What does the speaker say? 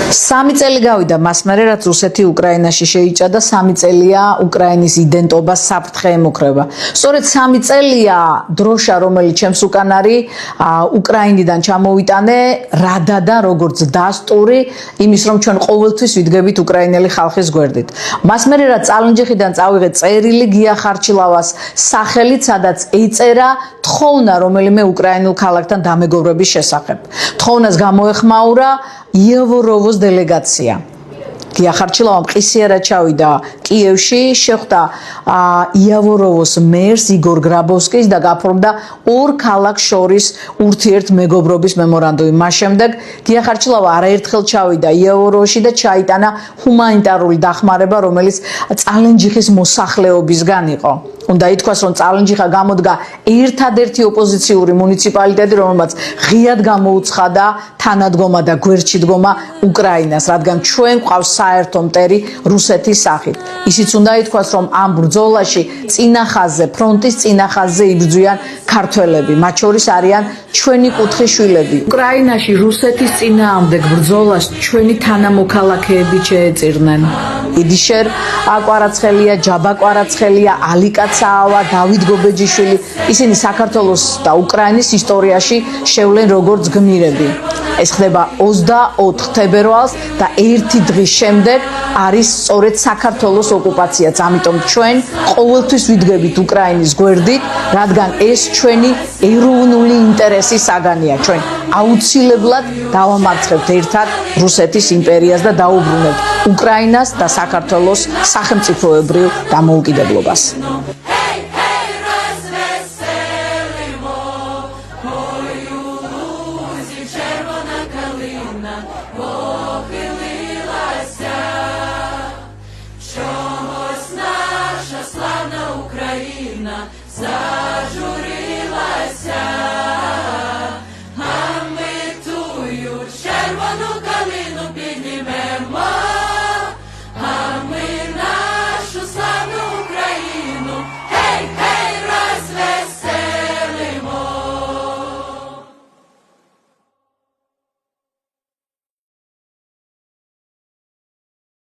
3 წელი გავიდა მას მერე რაც რუსეთი უკრაინაში შეიჭადა 3 წელია უკრაინის იდენტობა საფრთხე ემუქრება. სწორედ 3 წელია დროშა რომელიც ჩემს უკან არის უკრაინიდან ჩამოვიტანე რადადა როგორც დასტური იმის რომ ჩვენ ყოველთვის ვიდგებით უკრაინელი ხალხის გვერდით. მას მერე რაც წალენჯიხიდან წავიღე წერილი გია ხარჩილავას სახელით სადაც ეწერა თხოვნა რომელიმე უკრაინულ ქალაქთან დამეგობრების შესახებ. თხოვნას გამოეხმაურა იევოროვოს დელეგაცია. გია ხარჩილავამ ყისიერად ჩავიდა კიევში, შეხვდა იევოროვოს მერს იგორ გრაბოვსკის და გაფორმდა ორ ქალაქს შორის ურთიერთმეგობრობის მემორანდუმი. მას შემდეგ გია ხარჩილავა არაერთხელ ჩავიდა იევოროვში და ჩაიტანა ჰუმანიტარული დახმარება, რომელიც წალენჯიხის მოსახლეობისგან იყო. უნდა ითქვას, რომ წალენჯიხა გამოდგა ერთადერთი ოპოზიციური მუნიციპალიტეტი, რომელმაც ღიად გამოუცხადა თანადგომა და გვერდში დგომა უკრაინას, რადგან ჩვენ გვყავს საერთო მტერი რუსეთის სახით. ისიც უნდა ითქვას, რომ ამ ბრძოლაში წინახაზე, ფრონტის წინახაზე იბრძვიან ქართველები, მათ შორის არიან ჩვენი კუთხე შვილები. უკრაინაში რუსეთის წინააღმდეგ ბრძოლას ჩვენი თანამოქალაქეები შეეწირნენ. იდიშერ აკვარაცხელია, ჯაბა კვარაცხელია, ალიკაცაავა, დავით გობეჯიშვილი, ისინი საქართველოს და უკრაინის ისტორიაში შევლენ როგორც გმირები. ეს ხდება 24 თებერვალს და ერთი დღის შემდეგ არის სწორედ საქართველოს ოკუპაციაც. ამიტომ ჩვენ ყოველთვის ვიდგებით უკრაინის გვერდით, რადგან ეს ჩვენი ეროვნული ინტერესის საგანია. ჩვენ აუცილებლად დავამარცხებთ ერთად რუსეთის იმპერიას და დაუბრუნებთ უკრაინას და საქართველოს სახელმწიფოებრივ დამოუკიდებლობას. Україна зажурилася.